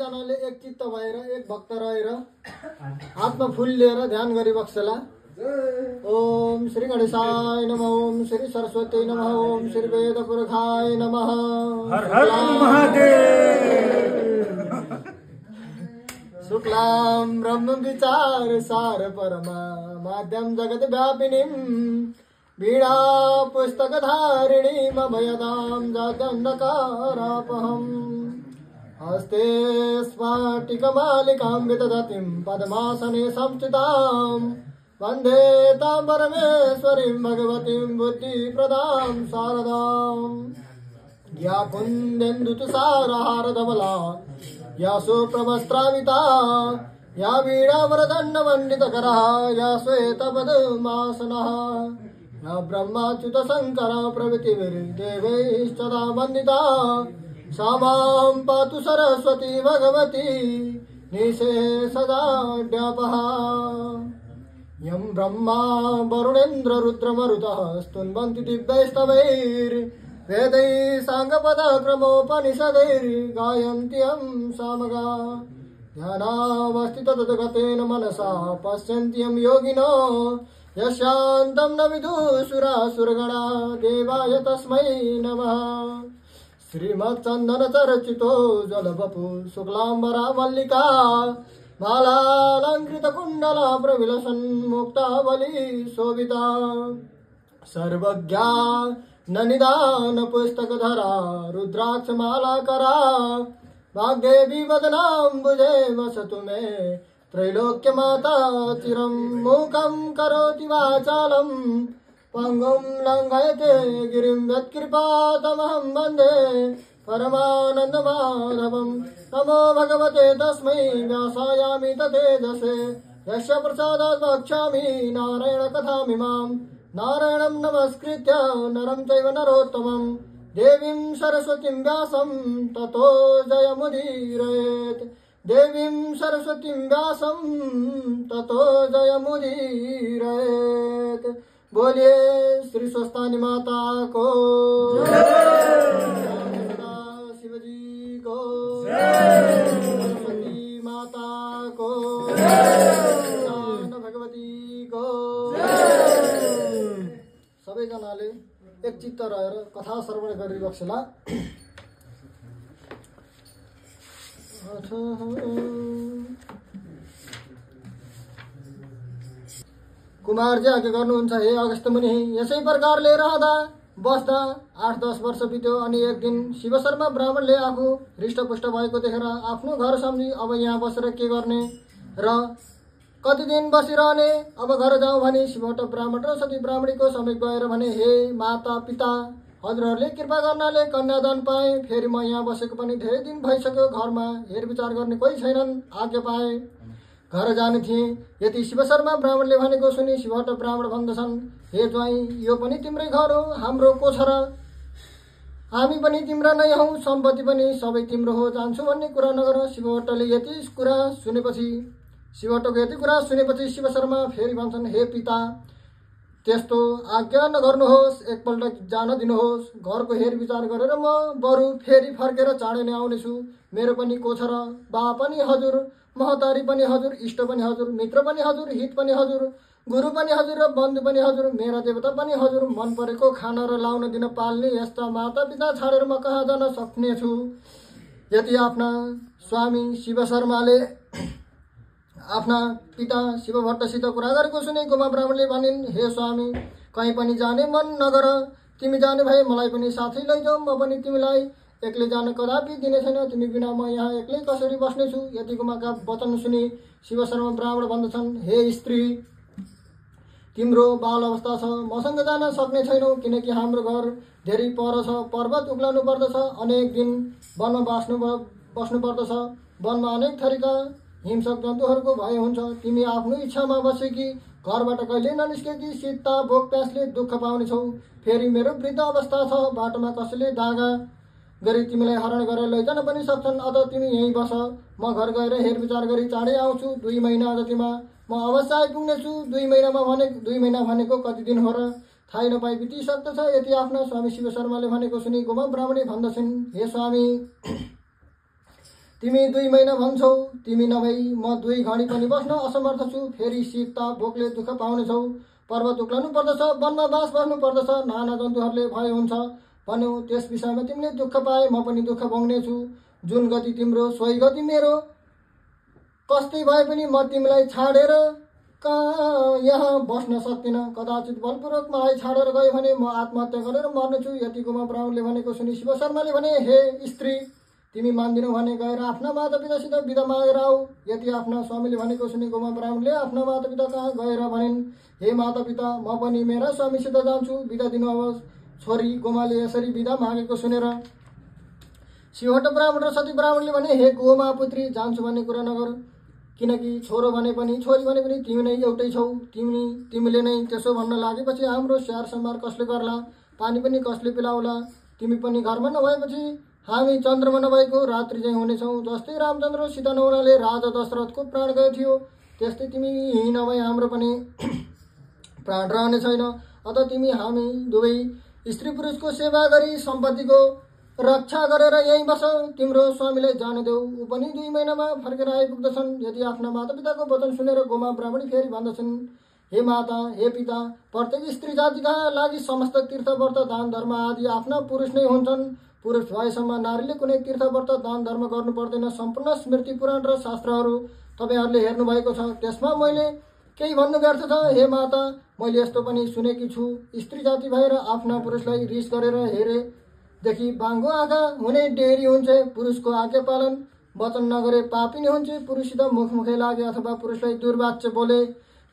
सबैजनाले एक चित्त भएर एक भक्त रहेर हातमा फूल लिएर ध्यान गरिबक्सला। ओम श्री गणेशाय नमः, ओम श्री सरस्वती नमः, ओम श्री वेद पुरखाय नमः। हर हर महादेव। शुक्लां ब्रह्म विचार सार परमा माध्यम जगत व्यापिनीं वीणा पुस्तक धारिणीं अभयदां जातन्धकारापहम्। हस्ते स्फटिकमालिकां विदधतीं पद्मासने संस्थितां वन्दे तां परमेश्वरीं भगवतीं बुद्धिप्रदां शारदाम्। या कुन्देन्दुतुषारहारधवला या सुप्रवस्त्राविता या वीणावरदण्डमण्डितकरः या श्वेतपद्मासनः या ब्रह्माच्युत शङ्कर प्रभृतिभिर्देवैश्चदा वन्दिता सा मां पातु सरस्वती भगवती निःशेषदाढ्यापः। यं ब्रह्मा वरुणेन्द्र रुद्रमरुतः स्तुन्वन्ति दिव्यैस्तवैर्वेदैः साङ्गपदक्रमोपनिषदैर्गायन्ति यं सामगा। ध्यानावस्थिततद्गतेन मनसा पश्यन्ति यं योगिनो यस्यान्तं न विदुषुरासुरगणा देवाय तस्मै नमः। श्रीमच्चन्दनचर्चितो जलवपु शुक्लाम्बरा मल्लिका मालालङ्कृतकुण्डला प्रविलसन्मुक्तावली शोभिता सर्वज्ञा ननिदान पुस्तकधरा रुद्राक्षमालाकरा वाग्देवी वदनाम्बुजे वसतु मे त्रैलोक्यमाता चिरं मूकं करोति वाचालं पङ्गुं लङ्घयते गिरिं यत्कृपातमहं वन्दे परमानन्दमाधवं। नमो भगवते तस्मै व्यासायामि ततेजसे यस्य प्रसादात् वक्ष्यामि नारायण कथामिमां। नारायणं नमस्कृत्य नरं चैव नरोत्तमं देवीं सरस्वतीं व्यासं ततो जयमुदीरयेत्। देवीं सरस्वतीं व्यासं ततो जयमुदीरयेत्। बोलिए श्री स्वस्थानी माता को शिवजी को सरस्वती माता को भगवती को। सबैजनाले एक चित्त रहेर कथा श्रवण गरिबक्सला। कुमारजी आज्ञा गर्नुहुन्छ, हे अगस्त्य मुनि, यसै प्रकारले रहँदा बस्दा 8-10 वर्ष बित्यो। अनि एक दिन शिव शर्मा ब्राह्मणले आफू हृष्टपुष्ट भएको देखेर आफ्नो घर सम्झी अब यहाँ बसेर के गर्ने र कति दिन बसिरहने, अब घर जाउँ भने शिवहट ब्राह्मण र सती ब्राह्मणीको समीप गएर भने, हे माता पिता, हजुरहरूले कृपा गर्नाले कन्यादान पाएँ। फेरि म यहाँ बसेको पनि धेरै दिन भइसक्यो, घरमा हेरविचार गर्ने कोही छैनन्, आज्ञा पाएँ घर जाने थिएँ। यति शिव शर्मा ब्राह्मणले भनेको सुनि शिवहट ब्राह्मण भन्दछन्, हे ज्वाइँ, यो पनि तिम्रै घर हो, हाम्रो को छ र? हामी पनि तिम्रा नै हौँ, सम्पत्ति पनि सबै तिम्रो हो, जान्छु भन्ने कुरा नगर। शिवहटको यति कुरा सुनेपछि शिव शर्मा फेरि भन्छन्, हे पिता, त्यस्तो आज्ञा नगर्नुहोस्, एकपल्ट जान दिनुहोस्। घरको हेरविचार गरेर म बरु फेरि फर्केर चाँडै नै आउनेछु। मेरो पनि को छ र? बा पनि हजुर, महतारी पनि हजुर, इष्ट पनि हजुर, मित्र पनि हजुर, हित पनि हजुर, गुरु पनि हजुर र बन्धु पनि हजुर, मेरा देवता पनि हजुर। मन परेको खाना र लाउन दिन पाल्ने यस्ता माता पिता छाडेर म कहाँ जान सक्नेछु। यति आफ्ना स्वामी शिव शर्माले आफ्ना पिता शिव भट्टसित कुरा गरेको सुने गोमा ब्राह्मणले भनिन्, हे स्वामी, कहीँ पनि जाने मन नगर, तिमी जाने भए मलाई पनि साथै लैजाऊ, म पनि तिमीलाई एक्लै जान कदापि दिने छैन। तिमी बिना म यहाँ एक्लै कसरी बस्नेछु। यति गोमाका वचन सुनि शिव शर्मा ब्राह्मण भन्दछन्, हे स्त्री, तिम्रो बाल अवस्था छ, मसँग जान सक्ने छैनौ, किनकि हाम्रो घर धेरै पर छ, पर्वत उक्लाउनु पर्दछ, अनेक दिन वनमा बस्नु पर्दछ। वनमा अनेक थरीका हिंसक जन्तुहरूको भय हुन्छ। तिमी आफ्नो इच्छामा बसेकी घरबाट कहिले ननिस्केकी शीतता भोक प्यासले दुःख पाउनेछौ। फेरि मेरो वृद्ध अवस्था छ, बाटोमा कसैले दागा गरी तिमीलाई हरण गरेर लैजान पनि सक्छन्। अझ तिमी यहीँ बस, म घर गएर हेरविचार गरी चाँडै आउँछु। 2 महिना जतिमा म अवश्य आइपुग्नेछु। 2 महिना भनेको कति दिन हो र थाहै नपाई बितिसक्दछ। यति आफ्ना स्वामी शिव शर्माले भनेको सुनि गोमा ब्राह्मणी भन्दछन्, हे स्वामी, तिमी 2 महिना भन्छौ, तिमी नभई म 2 घडी पनि बस्न असमर्थ छु। फेरि शीत भोकले दुःख पाउनेछौ। पर्वत उक्लनु पर्दछ, वनमा बास बस्नु पर्दछ, नाना जन्तुहरूले भय हुन्छ भन्यौ। त्यस विषयमा तिमीले दुःख पाए म पनि दुःख भोग्नेछु। जुन गति तिम्रो सोही गति मेरो, कस्तै भए पनि म तिमीलाई छाडेर यहाँ बस्न सक्दिनँ। कदाचित बलपूर्वक मलाई छाडेर गयो भने म आत्महत्या गरेर मर्नेछु। यति गोमा ब्राह्मणले भनेको सुनि शिव शर्माले भने, हे स्त्री, तिमी मान्दिनौ भने गएर आफ्ना मातापितासित बिदा मागेर आऊ। यति आफ्ना स्वामीले भनेको सुनि गोमा ब्राह्मणले आफ्ना मातापिता कहाँ गएर भनिन्, हे मातापिता, म पनि मेरा स्वामीसित जान्छु, बिदा दिनुहोस्। छोरी गोमाले यसरी बिदा मागेको सुनेर शिवहट्ट ब्राह्मण र सती ब्राह्मणले भने, हे गोमा पुत्री, जान्छु भन्ने कुरा नगर, किनकि छोरो भने पनि छोरी भने पनि तिमी नै एउटै छौ। तिमीले नै त्यसो भन्न लागेपछि हाम्रो स्याहार सम्हार कसले गर्ला, पानी पनि कसले पिलाउला। तिमी पनि घरमा नभएपछि हामी चन्द्रमा नभएको रात्रि चाहिँ हुनेछौँ। जस्तै रामचन्द्र सीता नहुनाले राजा दशरथको प्राण गएको थियो, त्यस्तै तिमी नभए हाम्रो पनि प्राण रहने छैन। अत तिमी हामी दुवै स्त्री पुरुषको सेवा गरी सम्पत्तिको रक्षा गरेर यहीँ बस। तिम्रो स्वामीलाई जान देऊ, ऊ पनि 2 महिनामा फर्केर आइपुग्दछन्। यदि आफ्ना मातापिताको वचन सुनेर गोमा ब्राह्मणी फेरि भन्दछन्, हे माता, हे पिता, प्रत्येक स्त्री जातिका लागि समस्त तीर्थ व्रत दान धर्म आदि आफ्ना पुरुष नै हुन्छन्। पुरुष भएसम्म नारीले कुनै तीर्थ व्रत दान धर्म गर्नु पर्दैन। सम्पूर्ण स्मृति पुराण र शास्त्रहरू तपाईँहरूले हेर्नुभएको छ, त्यसमा मैले केही भन्नु व्यर्थ छ। हे माता, मैले यस्तो पनि सुनेकी छु, स्त्री जाति भएर आफ्ना पुरुषलाई रिस गरेर हेरेदेखि बाङ्गो आँखा हुने डेरी हुन्छ। पुरुषको आज्ञा पालन वचन नगरे पापिनी हुन्छ। पुरुषसित मुखमुखै लागे अथवा पुरुषलाई दुर्वाच्य बोले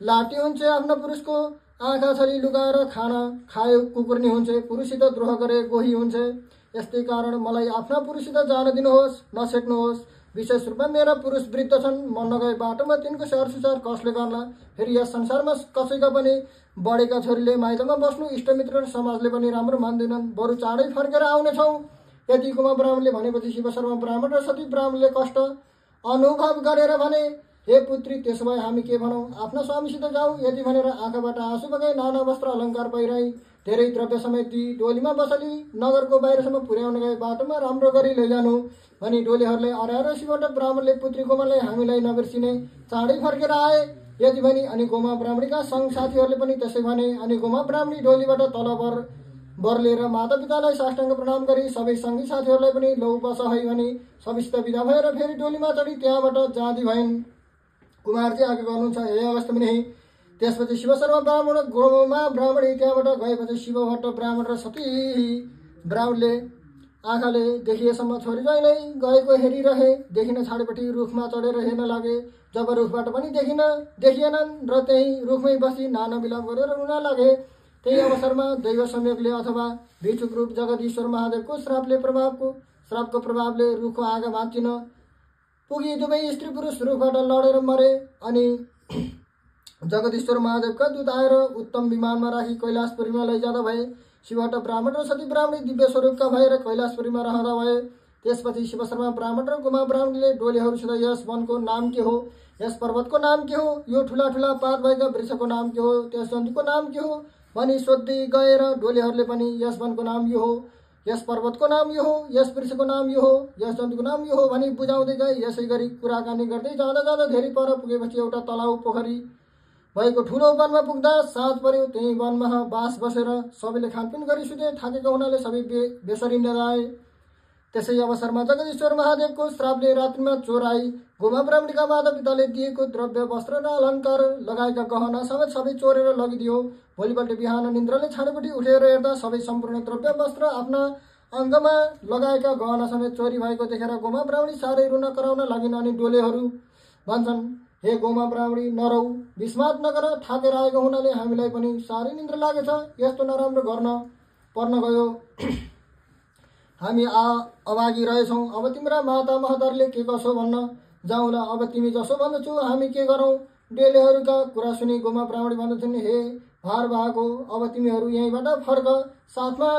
लाटी हुन्छ। आफ्ना पुरुषको आँखा छली लुकाएर खाना खायो कुकुर्नी हुन्छ। पुरुषसित द्रोह गरे गोही हुन्छ। यस्तै कारण मलाई आफ्ना पुरुषसित जान दिनुहोस्, नछेक्नुहोस्। विशेष रूपमा मेरा पुरुष वृद्ध छन्, म नगए बाटोमा तिनको स्याहार सुसार कसले गर्ला। फेरि यस संसारमा कसैका पनि बढेका छोरीले माइतमा बस्नु इष्टमित्र र समाजले पनि राम्रो मान्दैनन्, बरु चाँडै फर्केर आउनेछौ। यति गोमा ब्राह्मणले भनेपछि शिव शर्मा ब्राह्मण र सती ब्राह्मणले कष्ट अनुभव गरेर भने, हे पुत्री, त्यसो भए हामी के भनौँ, आफ्ना स्वामीसित जाऊ। यति भनेर आँखाबाट आँसु बगाई नाना वस्त्र अलङ्कार पहिराई धेरै द्रव्य समेत दिई डोलीमा बसली नगरको बाहिरसम्म पुर्याउन गए। बाटोमा राम्रो गरी लैजानु भनी डोलीहरूलाई अराएर शिवहट्ट ब्राह्मणले पुत्री गोमालाई हामीलाई नबिर्सिने चाँडै फर्केर आए। यति भनी अनि गोमा ब्राह्मणीका सङ्घ साथीहरूले पनि त्यसै भने। अनि गोमा ब्राह्मणी डोलीबाट तल बर्लेर मातापितालाई साष्टाङ्ग प्रणाम गरी सबै सङ्गी साथीहरूलाई पनि लौ बस है भनी सबैसित विदा भएर फेरि डोलीमा चढी त्यहाँबाट जाँदी भइन्। कुमारजी आगे गर्नुहुन्छ, हे अगस्त्य मुनि। त्यसपछि शिव शर्मा ब्राह्मण गोमा ब्राह्मणी त्यहाँबाट गएपछि शिवहट्ट ब्राह्मण र सती ब्राह्मणले आँखाले देखिएसम्म छोरी ज्वाइँलाई गएको हेरिरहे। देखिन छाडेपछि रुखमा चढेर हेर्न लागे। जब रुखबाट पनि देखिएनन् र त्यही रुखमै बसी नाना विलाप गरेर रुन लागे। त्यही अवसरमा दैव संयोगले अथवा भिक्षुक रूप जगदीश्वर महादेवको श्रापको प्रभावले रुखको आँगा भाँचिन पुगी दुवै स्त्री पुरुष रुखबाट लडेर मरे। अनि जगदीश्वर महादेवका दूत आएर उत्तम विमानमा राखी कैलाशपुरीमा लैजाँदा भए। शिवहट्ट ब्राह्मण र सती ब्राह्मणी दिव्य स्वरूपका भएर कैलाशपुरीमा रहँदा भए। त्यसपछि शिव शर्मा ब्राह्मण र गोमा ब्राह्मणले डोलीहरूसित यस वनको नाम के हो, यस पर्वतको नाम के हो, यो ठुला ठुला पात भएका वृक्षको नाम के हो, त्यस जन्तुको नाम के हो भनी सोध्दै गएर डोलीहरूले पनि यस वनको नाम यो हो, यस पर्वतको नाम यो हो, यस वृक्षको नाम यो हो, यस जन्तुको नाम यो हो भनी बुझाउँदै गए। यसै गरी कुराकानी गर्दै जाँदा धेरै पर पुगेपछि एउटा तलाउ पोखरी भएको ठुलो वनमा पुग्दा साँझ पर्यो। त्यही वनमा बास बसेर सबैले खानपिन गरी सुते। थाकेको हुनाले सबै बेसरी नदाए। त्यसै अवसरमा जगदीश्वर महादेवको श्रापले रात्रिमा चोर आई गोमा ब्राह्मणीका मातापिताले दिएको द्रव्य वस्त्र र अलङ्कार लगाएका गहना समेत सबै चोरेर लगिदियो। भोलिपल्ट बिहान निन्द्राले छाडेपट्टि उठेर हेर्दा सबै सम्पूर्ण द्रव्य वस्त्र आफ्ना अङ्गमा लगाएका गहना समेत चोरी भएको देखेर गोमा ब्राह्मणी साह्रै रुन कराउन लागिन्। अनि डोलेहरू भन्छन्, हे गोमा ब्राह्मणी, नरौ, विस्मात नगर, थाकेर आएको हुनाले हामीलाई पनि साह्रै निन्द्रा लागेछ। यस्तो नराम्रो गर्न पर्न गयो, हामी अभागी रहेछौँ। अब तिम्रा माता महतरले के कसो भन्न जाउँला। अब तिमी जसो भन्दछौ हामी के गरौँ। डेलेहरूका कुरा सुनि गोमा ब्राह्मणी भन्दछन्, हे भार भएको, अब तिमीहरू यहीँबाट फर्क, साथमा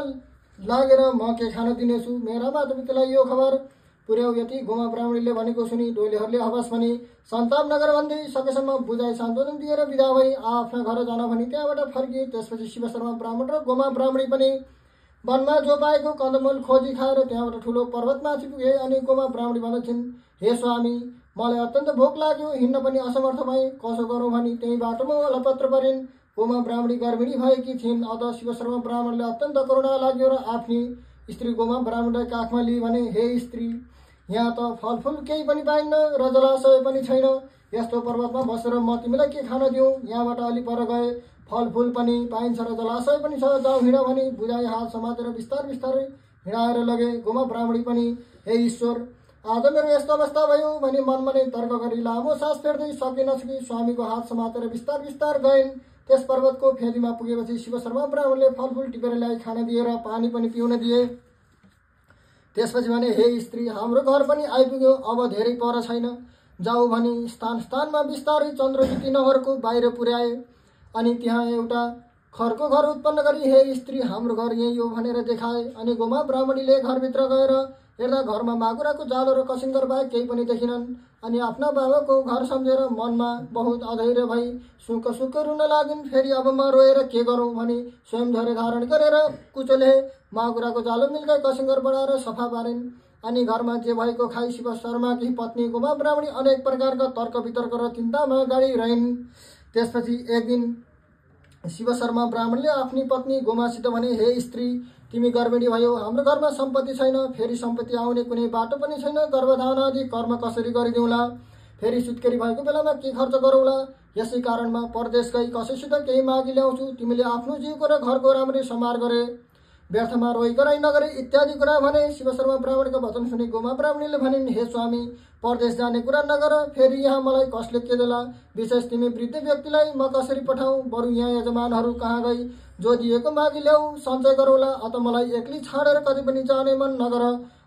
लागेर म के खान दिनेछु। मेरा मातापितालाई यो खबर पुर्याउ। यति गोमा ब्राह्मणीले भनेको सुनि डोलीहरूले हवस भनी सन्ताप नगर भन्दै सकेसम्म बुझाइ सान्त्वना दिएर विदा भई आफ्ना घर जान भनी त्यहाँबाट फर्किए। त्यसपछि शिव शर्मा ब्राह्मण र गोमा ब्राह्मणी पनि वनमा जो पाएको कन्दमूल खोजी खाएर त्यहाँबाट ठुलो पर्वतमाथि पुगे। अनि गोमा ब्राह्मणी भन्दछन्, हे स्वामी, मलाई अत्यन्त भोक लाग्यो, हिँड्न पनि असमर्थ भएँ, कसो गरौँ भनी त्यही बाटोमा अलपत्र परिन्। गोमा ब्राह्मणी गर्भिणी भएकी थिइन्। अत शिवशर्मा ब्राह्मणले अत्यन्त करुणा लाग्यो र आफ्नी स्त्री गोमा ब्राह्मणलाई काखमा लिई भने, हे स्त्री, यहाँ त फलफुल केही पनि पाइन्न र जलाशय पनि छैन। यस्तो पर्वतमा बसेर म तिमीलाई के खान दिउँ? यहाँबाट अलि पर गए फलफुल पनि पाइन्छ र जलाशय पनि छ, जाऊ हिँड भनी बुझाइ हात समातेर बिस्तार बिस्तारै हिँडाएर लगे। गोमा ब्राह्मणी पनि, हे ईश्वर, आज मेरो यस्तो अवस्था भयो भनी मनमा नै तर्क गरी लामो सास फेर्दै सके नसकी स्वामीको हात समातेर बिस्तार बिस्तार गइन्। त्यस पर्वतको फेदीमा पुगेपछि शिवशर्मा ब्राह्मणले फलफुल टिपेर ल्याई खान दिए र पानी पनि पिउन दिए। त्यसपछि भने, हे स्त्री, हाम्रो घर पनि आइपुग्यो, अब धेरै पर छैन, जाऊ भनी स्थान स्थानमा बिस्तारै चन्द्रज्योति नगरको बाहिर पुर्याए। अनि त्यहाँ एउटा खरको घर उत्पन्न गरी, हे स्त्री, हाम्रो घर यही हो भनेर देखाए। अनि गोमा ब्राह्मणीले घरभित्र गएर हेर्दा घरमा माकुराको जालो र कसिङ्गर बाहेक केही पनि देखिनन्। अनि आफ्ना बाबाको घर सम्झेर मनमा बहुत अधैर्य भई सुक्क सुक्क रुन लागिन्। फेरि अब म रोएर के गरौँ भनी स्वयं धैर्य धारण गरेर कुचोले माकुराको जालो मिल्काई कसिङ्गर बनाएर सफा पारिन्। अनि घरमा जे भएको खाई शिवशर्माकी पत्नी गोमा ब्राह्मणी अनेक प्रकारका तर्क वितर्क र चिन्तामा गाडी रहिन्। त्यसपछि एक दिन शिवशर्मा ब्राह्मणले आफ्नी पत्नी गोमासित भने, हे स्त्री, तिमी गर्भिणी भयो, हाम्रो घरमा सम्पत्ति छैन, फेरि सम्पत्ति आउने कुनै बाटो पनि छैन, गर्भधान आदि कर्म कसरी गरिदिउँला? फेरि सुत्केरी भएको बेलामा के खर्च गरौँला? यसै कारणमा परदेश गई कसैसित केही मागी ल्याउँछु, तिमीले आफ्नो जीवको र घरको राम्ररी सम्हार गरे, व्यर्थमा रोइ कराइ नगरे इत्यादि कुरा भने। शिवशर्मा ब्राह्मणका वचन सुनि गोमा ब्राह्मणीले भनिन्, हे स्वामी, परदेश जाने कुरा नगर, फेरि यहाँ मलाई कसले के देला? विशेष तिमी वृद्ध व्यक्तिलाई म कसरी पठाउँ? बरु यहाँ यजमानहरू कहाँ गई जो दिएको मागी ल्याऊ, सञ्चय गरौँला, अत मलाई एक्लै छाडेर कतै पनि जाने मन नगर।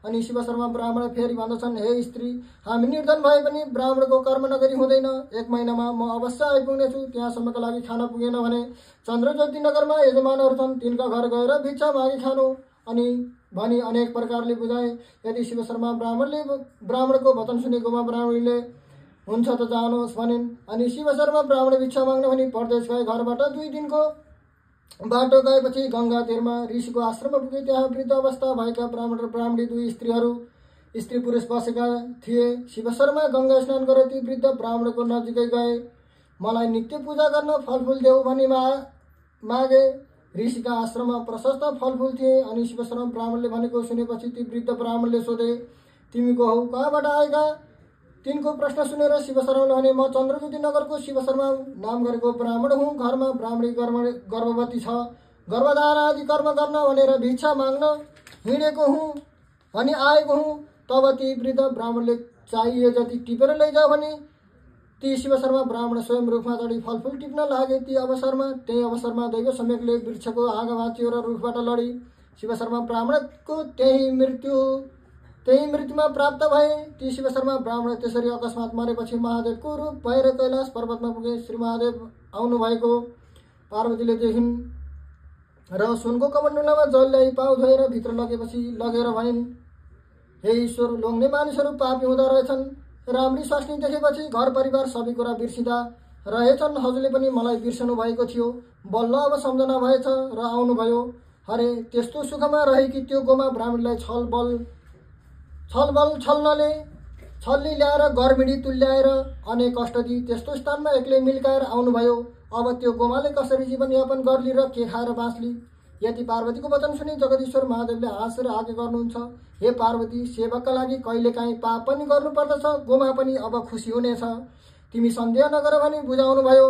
अनि शिवशर्मा ब्राह्मण फेरि भन्दछन्, हे स्त्री, हामी निर्धन भए पनि ब्राह्मणको कर्म नगरी हुँदैन, 1 महिनामा म अवश्य आइपुग्नेछु, त्यहाँसम्मका लागि खान पुगेन भने चन्द्रज्योति नगरमा यजमानहरू छन्, तिनका घर गएर भिक्षा मागी खानु अनि भनी अनेक प्रकारले बुझाए। यदि शिवशर्मा ब्राह्मणको वचन सुनि गोमा ब्राह्मणीले हुन्छ त जानुहोस् भनिन्। अनि शिवशर्मा ब्राह्मण भिक्षा माग्न भनी परदेश गए। घरबाट 2 दिनको बाटो गएपछि गङ्गा तीरमा ऋषिको आश्रममा पुगे। त्यहाँ वृद्ध अवस्था भएका ब्राह्मण र ब्राह्मणी 2 स्त्री पुरुष बसेका थिए। शिवशर्मा गङ्गा स्नान गरेर ती वृद्ध ब्राह्मणको नजिकै गए। मलाई नित्य पूजा गर्न फलफुल देऊ भनी मागे। ऋषिका आश्रममा प्रशस्त फलफुल थिए। अनि शिवशर्मा ब्राह्मणले भनेको सुनेपछि ती वृद्ध ब्राह्मणले सोधे, तिमी को हौ, कहाँबाट आएका? तिनको प्रश्न सुनेर शिवशर्माले भने, म चन्द्रज्योति नगरको शिवशर्मा नाम गरेको ब्राह्मण हुँ। घरमा ब्राह्मणी गर्भवती छ, गर्भधारण आदि कर्म गर्न भनेर भिक्षा माग्न हिँडेको हुँ भनी आएको हुँ। तब ती वृद्ध ब्राह्मणले चाहिए जति टिपेर लैजाऊ भने ती शिवशर्मा ब्राह्मण स्वयं रुखमा चढी फलफुल टिप्न लागे। त्यही अवसरमा दैव सम्यकले वृक्षको हाँगा भाँचियो र रुखबाट लडी। शिवशर्मा ब्राह्मणको त्यही मृत्युमा प्राप्त भए। ती शिवशर्मा ब्राह्मण त्यसरी अकस्मात मरेपछि महादेवको रूप भएर कैलाश पर्वतमा पुगे। श्री महादेव आउनुभएको पार्वतीले देखिन् र सुनको कमण्डलमा जल ल्याई पाउ धोएर भित्र लगेर भनिन्, हे ईश्वर, लोग्ने मानिसहरू पापी हुँदो रहेछन्। राम्री स्वास्नी देखेपछि घर परिवार सबै कुरा बिर्सिँदा रहेछन्। हजुरले पनि मलाई बिर्सनु भएको थियो, बल्ल अब सम्झना भएछ र आउनुभयो। हरे, त्यस्तो सुखमा रहेकी त्यो गोमा ब्राह्मणलाई छल्ली ल्याएर गर्भिणी तुल्याएर अनेक कष्ट दिई त्यस्तो स्थानमा एक्लै मिल्काएर आउनुभयो। अब त्यो गोमाले कसरी जीवनयापन गर्ली र के खाएर बाँच्ली? यति पार्वतीको वचन सुनि जगदीश्वर महादेवले हाँसेर आज्ञा गर्नुहुन्छ, हे पार्वती, सेवकका लागि कहिलेकाहीँ पाप पनि गर्नुपर्दछ, गोमा पनि अब खुसी हुनेछ, तिमी सन्देह नगर भनी बुझाउनु भयो।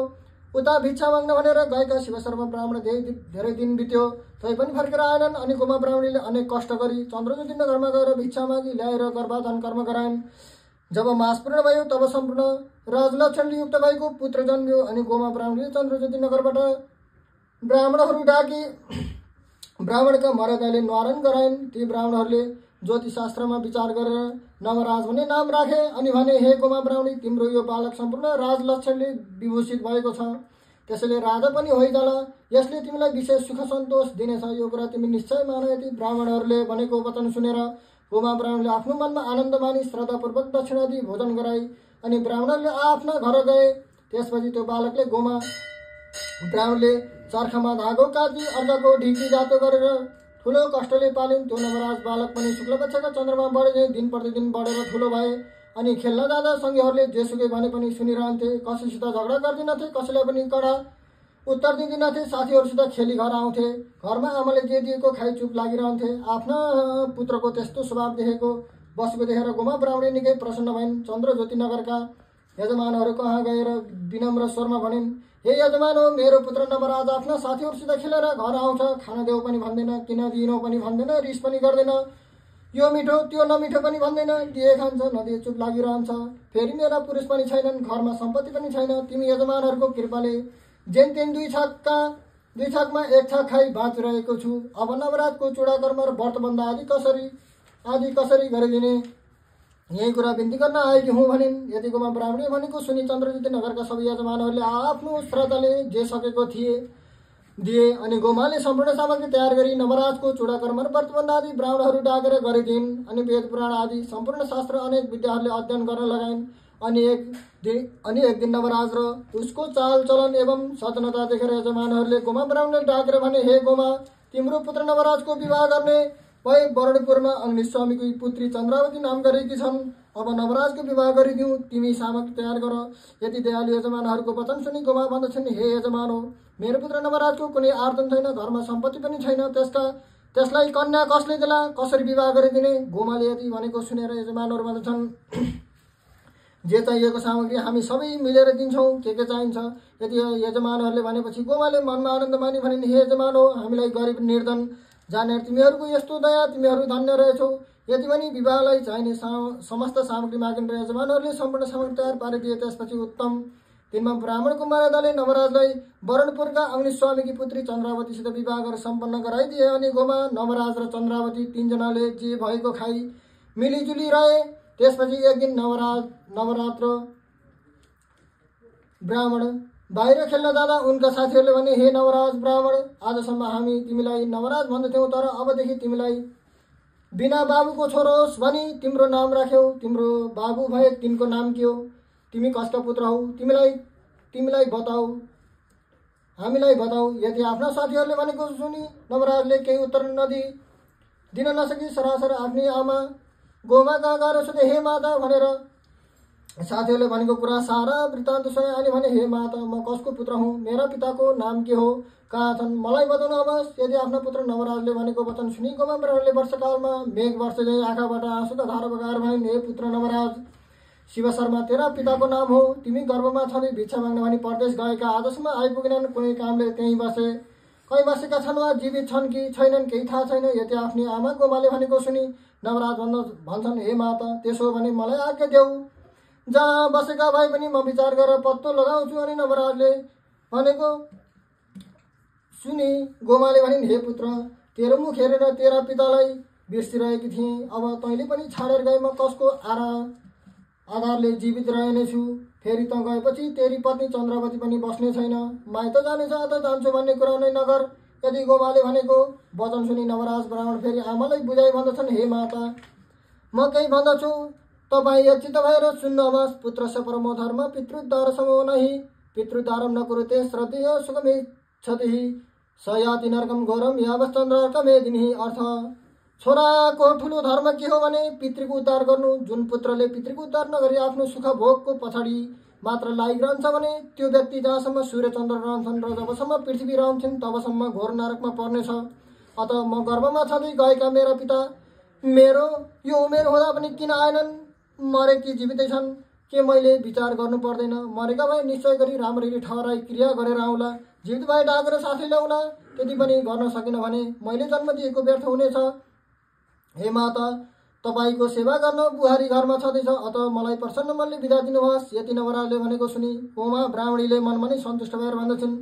उता भिक्षा माग्न भनेर गएका शिवशर्मा ब्राह्मण धेरै दिन बित्यो, तै पनि फर्केर आएनन्। अनि गोमा ब्राह्मणीले अनेक कष्ट गरी चन्द्रज्योति नगरमा गएर भिक्षा मागी ल्याएर गर्भाधान कर्म गराइन्। जब मास पूर्ण भयो तब सम्पूर्ण राजलक्षणले युक्त भएको पुत्र जन्मियो। अनि गोमा ब्राह्मणीले चन्द्रज्योति नगरबाट ब्राह्मणहरू डाकी ब्राह्मणका मर्यादाले न्वारण गराइन्। ती ब्राह्मणहरूले ज्योतिषशास्त्रमा विचार गरेर नवराज भन्ने नाम राखे। अनि भने, हे गोमा ब्राह्मणी, तिम्रो यो बालक सम्पूर्ण राजलक्षणले विभूषित भएको छ, त्यसैले राजा पनि होइजाला, यसले तिमीलाई विशेष सुख सन्तोष दिनेछ, यो कुरा तिमी निश्चय मान। यति ब्राह्मणहरूले भनेको वचन सुनेर गोमा ब्राह्मणले आफ्नो मनमा आनन्द मानी श्रद्धापूर्वक दक्षिणादि भोजन गराई। अनि ब्राह्मणहरूले आफ्ना घर गए। त्यसपछि त्यो बालकले गोमा ब्राह्मणले चर्खामा धागो काटी अर्काको ढिकी जातो गरेर ठुलो कष्टले पालिन्। त्यो नवराज बालक पनि शुक्लपक्षका चन्द्रमा बढे दिन प्रतिदिन बढेर ठुलो भए। अनि खेल्न जाँदा सङ्गीहरूले जेसुकै भने पनि सुनिरहन्थे। कसैसित झगडा गर्दिनथे, कसैलाई पनि कडा उत्तर दिँदिनथे। साथीहरूसित खेली घर आउँथे। घरमा आमाले जे दिएको खाइ चुप लागिरहन्थे। आफ्ना पुत्रको त्यस्तो स्वभाव बसेको देखेर गोमा ब्राह्मणी निकै प्रसन्न भइन्। चन्द्रज्योति नगरका यजमानहरू कहाँ गएर विनम्र स्वरमा भनिन्, हे यजमान हो, मेरो पुत्र नवराज आफ्ना साथीहरूसित खेलेर घर आउँछ। खान देऊ पनि भन्दैन, किन दिनु पनि भन्दैन, रिस पनि गर्दैन, यो मिठो त्यो नमिठो पनि भन्दैन, दिए खान्छ नदिए चुप लागिरहन्छ। फेरि मेरा पुरुष पनि छैनन्, घरमा सम्पत्ति पनि छैन। तिमी यजमानहरूको कृपाले जेन तेन दुई छाकमा एक छाक खाइ बाँचिरहेको छु। अब नवराजको चूडाकर्म र व्रतबन्ध आदि कसरी गरिदिने, यही कुरा बिन्ती गर्न आएकी हुँ भनिन्। यतिकोमा ब्राह्मणी भनेको सुनि चन्द्रज्योति नगरका सबै यजमानहरूले आफ्नो श्रद्धाले जे सकेको दिए अनि गोमाले सम्पूर्ण सामग्री तयार गरी नवराजको चूडाकर्म र व्रतबन्ध आदि ब्राह्मणहरू डाकेर गरिदिन्। अनि वेद पुराण आदि सम्पूर्ण शास्त्र अनेक विद्याहरूले अध्ययन गर्न लगाइन्। अनि एक दिन नवराज र उसको चाल चलन एवं सचनता देखेर यजमानहरूले गोमा ब्राह्मणले डाकेर भने, हे गोमा, तिम्रो पुत्र नवराजको विवाह गर्ने भए बरणपुरमा अग्निस्वामीको पुत्री चन्द्रावती नाम गरेकी छन्। अब नवराजको विवाह गरिदिउँ, तिमी सामग्री तयार गर। यति दयालु यजमानहरूको वचन सुनि गोमा भन्दछन्, हे यजमान हो, मेरो पुत्र नवराजको कुनै आर्जन छैन, घरमा सम्पत्ति पनि छैन। त्यसलाई कन्या कसले देला, कसरी विवाह गरिदिने? गोमाले यति भनेको सुनेर यजमानहरू भन्दछन्, जे चाहिएको सामग्री हामी सबै मिलेर दिन्छौँ, के चाहिन्छ? यति यजमानहरूले भनेपछि गोमाले मनमा आनन्द मानी भनिन्, हे यजमान हो, हामीलाई गरिब निर्धन जानेर तिमीहरूको यस्तो दया, तिमीहरू धन्य रहेछौ। यति पनि विवाहलाई चाहिने समस्त सामग्री मागिन् र यजमानहरूले सम्पूर्ण सामग्री तयार पारिदिए। त्यसपछि उत्तम दिनमा ब्राह्मणको मर्यादाले नवराजलाई बरणपुरका अग्निस्वामीकी पुत्री चन्द्रावतीसित विवाह गरेर सम्पन्न गराइदिए। अनि गोमा, नवराज र चन्द्रावती तीनजनाले जे भएको खाइ मिलिजुली रहे। त्यसपछि एक दिन नवरात्र ब्राह्मण बाहिर खेल्न जाँदा उनका साथीहरूले भने, हे नवराज ब्राह्मण, आजसम्म हामी तिमीलाई नवराज भन्दथ्यौँ, तर अबदेखि तिमीलाई बिना बाबुको छोरो होस् भनी तिम्रो नाम राख्यौ। तिम्रो बाबु भए तिनको नाम के हो? तिमी कसका पुत्र हौ? तिमीलाई बताऊ, हामीलाई बताऊ। यदि आफ्ना साथीहरूले भनेको सुनि नवराजले केही उत्तर दिन नसकी सरासर आफ्नी आमा गोमा कहाँ गएर सोधे, हे माता भनेर। साथीहरूले भनेको कुरा सारा वृत्तान्त सुने अनि भने, हे माता, म कसको पुत्र हुँ? मेरा पिताको नाम के हो? कहाँ छन्? मलाई बताउनु अवश्य। यदि आफ्नो पुत्र नवराजले भनेको वचन सुनि गोमा ब्राह्मणले वर्षकालमा मेघ वर्ष झैँ आँखाबाट आँसुका धारा बगाएर भनिन्, हे पुत्र नवराज, शिव शर्मा तेरा पिताको नाम हो। तिमी गर्भमा छँदै भिक्षा माग्न भनी परदेश गएका, आजसम्म आइपुगेनन्। कुनै कामले त्यहीँ कहीँ बसेका छन् वा जीवित छन् कि छैनन् केही थाहा छैन। यति आफ्नी आमा गोमाले भनेको सुनि नवराज भन्छन्, हे माता, त्यसो भने मलाई आज्ञा देऊ, जहाँ बसेका भए पनि म विचार गरेर पत्तो लगाउँछु। अनि नवराजले भनेको सुनि गोमाले भनिन्, हे पुत्र, तेरो मुख हेरेर तेरा पितालाई बिर्सिरहेकी थिएँ। अब तैँले पनि छाडेर गए, म कसको आधारले जीवित रहनेछु? फेरि त गएपछि तेरी पत्नी चन्द्रावती पनि बस्ने छैन, माइत जानेछ, अत जान्छु भन्ने कुरा नै नगर। यदि गोमाले भनेको वचन सुनि नवराज ब्राह्मण फेरि आमालाई बुझाइ भन्दछन्, हे माता, म केही भन्दछु, तपाईँ यचित भएर सुन्नुहोस्। पुत्रस्य परमो धर्म पितृद्वारसमो नहि, पितृद्वारम न कुरुते श्रद्धेय सुखमेच्छतिः, स याति नरकम घोरम यावश्चन्द्रार्कमेदिनीः। अर्थ, छोराको ठुलो धर्म के हो भने पितृको उद्धार गर्नु। जुन पुत्रले पितृको उद्धार नगरी आफ्नो सुख भोगको पछाडि मात्र लागिरहन्छ भने त्यो व्यक्ति जहाँसम्म सूर्य चन्द्र रहन्छन् र जबसम्म पृथ्वी रहन्छन् तबसम्म घोर नरकमा पर्नेछ। अत म गर्भमा छँदै गएका मेरा पिता मेरो यो उमेर हुँदा पनि किन आएनन्? मरे कि जीवितै छन्? के मैले विचार गर्नु पर्दैन? मरेका भए निश्चय गरी राम्ररी ठहराई क्रिया गरेर आउँला, जीवित भए डाकेर साथै ल्याउला। त्यति पनि गर्न सकिन भने मैले जन्म दिएको व्यर्थ हुनेछ। हे माता, तपाईँको सेवा गर्न बुहारी घरमा छँदैछ, अत मलाई प्रसन्न मनले बिदा दिनुहोस्। यति नवराजले भनेको सुनि गोमा ब्राह्मणीले मनमा नै सन्तुष्ट भएर भन्दछन्,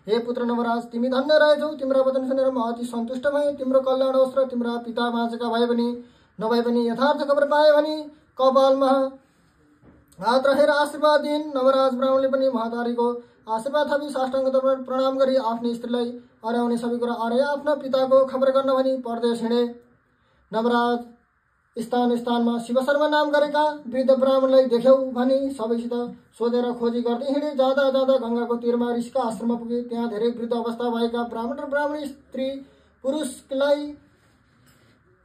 हे पुत्र नवराज, तिमी धन्य रहेछौ। तिम्रा वचन सुनेर म अति सन्तुष्ट भएँ। तिम्रो कल्याण होस् र तिम्रा पिता बाँचेका भए पनि नभए पनि यथार्थ खबर पाए भने कपालमा हात राखेर आशीर्वाद दिइन्। नवराज ब्राह्मणले पनि महातारीको आशीर्वाद थापी साष्टाङ्ग प्रणाम गरी आफ्नी स्त्रीलाई अर्याउने सबै कुरा अर्या आफ्ना पिताको खबर गर्न भनी परदेश हिँडे। नवराज स्थानमा शिव शर्मा नाम गरेका वृद्ध ब्राह्मणलाई देख्यौ भनी सबैसित सोधेर खोजी गर्दै हिँडे। जाँदा जाँदा गङ्गाको तीरमा ऋषिका आश्रममा पुगे। त्यहाँ धेरै वृद्ध अवस्था भएका ब्राह्मण र ब्राह्मणी स्त्री पुरुषलाई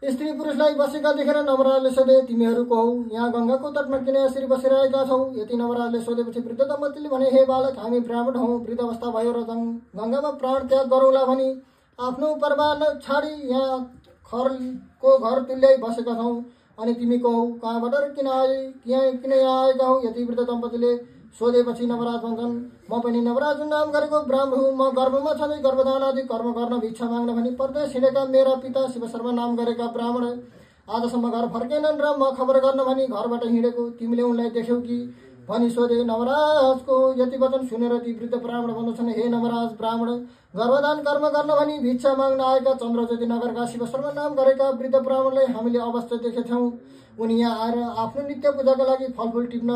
स्त्री पुरुषलाई बसेका देखेर नवराजले सोधे, तिमीहरू को हौ? यहाँ गङ्गाको तटमा किन यसरी बसिरहेका छौ? यति नवराजले सोधेपछि वृद्ध दम्पतिले भने, हे बालक, हामी ब्राह्मण हौँ। वृद्ध अवस्था भयो र गङ्गामा प्राण त्याग गरौँला भनी आफ्नो परिवार छाडी यहाँ खरको घर तुल्याइ बसेका छौँ। अनि तिमी को हौ? कहाँबाट र किन यहाँ आएका हौ? यति वृद्ध दम्पतिले सोधेपछि नवराज भन्छन्, म पनि नवराज नाम गरेको ब्राह्मण हुँ। म गर्भमा छँदै गर्भदान आदि कर्म गर्न भिक्षा माग्न भनी परदेश हिँडेका मेरा पिता शिव शर्मा नाम गरेका ब्राह्मण आजसम्म घर फर्केनन् र म खबर गर्न भनी घरबाट हिँडेको। तिमीले उनलाई देख्यौ कि भनी सोधे। नवराजको यति वचन सुनेर ती वृद्ध ब्राह्मण भन्दछन्, हे नवराज ब्राह्मण, गर्भदान कर्म गर्न भनी भिक्षा माग्न आएका चन्द्रज्योति नगरका शिव शर्मा नाम गरेका वृद्ध ब्राह्मणलाई हामीले अवश्य देखेथ्यौँ। उनी यहाँ आएर आफ्नो नित्य पूजाका लागि फलफुल टिप्न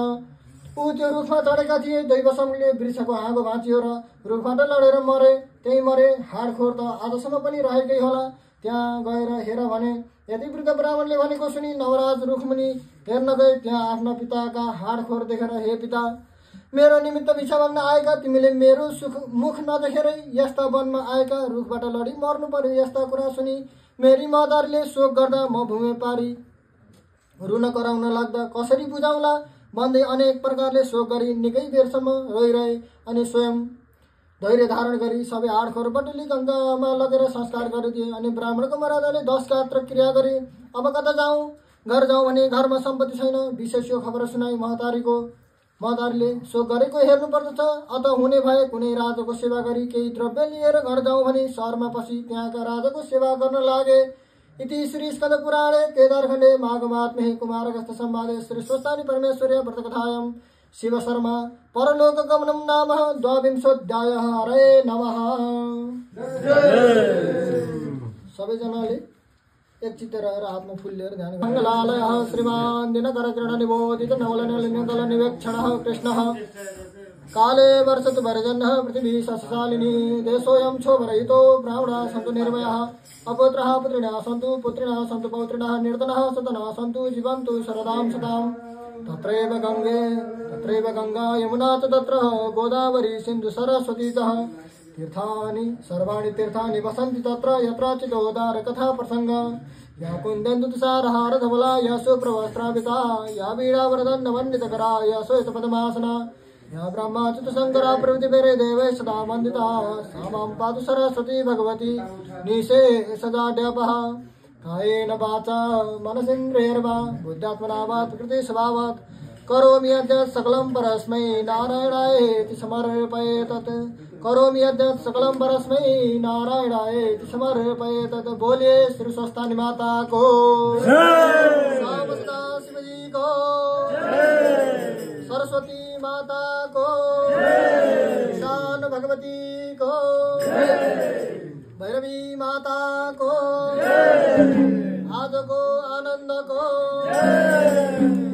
त्यो रुखमा चढेका थिए। दैवसमले वृक्षको हाँगो भाँचियो र रुखबाट लडेर मरे। त्यही मरे, हाडखोर त आजसम्म पनि रहेकै होला, त्यहाँ गएर हेर भने। यति वृद्ध ब्राह्मणले भनेको सुनि नवराज रुखमुनि हेर्न गए। त्यहाँ आफ्ना पिताका हाडखोर देखेर, हे पिता, मेरो निमित्त भिक्षा माग्न आएका तिमीले मेरो मुख नदेखेरै यस्ता वनमा आएका रुखबाट लडी मर्नु पर्यो। यस्ता कुरा सुनि मेरी महतारीले शोक गर्दा म भूमे पारी रुन कराउन लाग्दा कसरी बुझाउला भन्दै अनेक प्रकारले शोक गरी निकै बेरसम्म रोइरहे। अनि स्वयं धैर्य धारण गरी सबै हाडखोर बटुली गङ्गामा लगेर संस्कार गरिदिए। अनि ब्राह्मणको महाराजाले 10 गात्र क्रिया गरे। अब कता जाउँ? घर जाउँ भने घरमा सम्पत्ति छैन। विशेष यो खबर सुनाई महतारीले शोक गरेको हेर्नु पर्दछ। अत हुने भए कुनै राजाको सेवा गरी केही द्रव्य लिएर घर जाउँ भने सहरमा पसी त्यहाँका राजाको सेवा गर्न लागे। इति श्री स्कंद पुराणे केदारखण्डे माघमात्म्ये कुमारगस्थ संवादे श्री स्वस्तानि परमेश्वर्य व्रतकथायां शिव शर्मा परलोक गमनम नाम 22 हरे नमः। सबैजनाले एकचित्त रहेर हातमा फुल लिएर ध्यान गर्नु। मङ्गलालयः श्रीमान् दिनकर किरण निबोधित नवलनलिङ्गल निवेक्षणः कृष्णः काले वर्षतु वर्जन्यः पृथिवी शशशालिनी देशोऽयं क्षोभरहितो ब्राह्मणाः सन्तु निर्भयाः अपुत्राः पुत्रिणः सन्तु पुत्रिणः सन्तु पौत्रिणः निर्धनाः सतनः सन्तु जीवन्तु शरदां सदां। तत्रैव गंगा यमुना च तत्र गोदावरी सिन्धु सरस्वती च तीर्थानि सर्वाणि तीर्थानि वसन्ति तत्र यत्र चितोदार कथा प्रसंग। या कुन्देन्दु तुषारहार धवला या सुप्रवस्त्राविता या वीणावरदण्ड वन्दितकरा या श्वेतपद्मासना या ब्रह्माच्युतशङ्करा प्रभृतिभिरे देवैः सदा वन्दिता सा मां पातु सरस्वती भगवती निशे सदाढ्यपः। कायेन वाचा मनसेन्द्रियैर्वा बुद्ध्यात्मना वा प्रकृतिस्वभावात् करोमि यद्यत् सकलं परस्मै नारायणायेति समर्पयेतत्। करोमि यद्यत् सकलं परस्मै नारायणायेति समर्पयेतत्। बोलिए श्री स्वस्थानी माता को, श्याम सदा शिवजी को, सरस्वती माता को, ईशान भगवती को, भैरवी माता को, आज को आनंद को।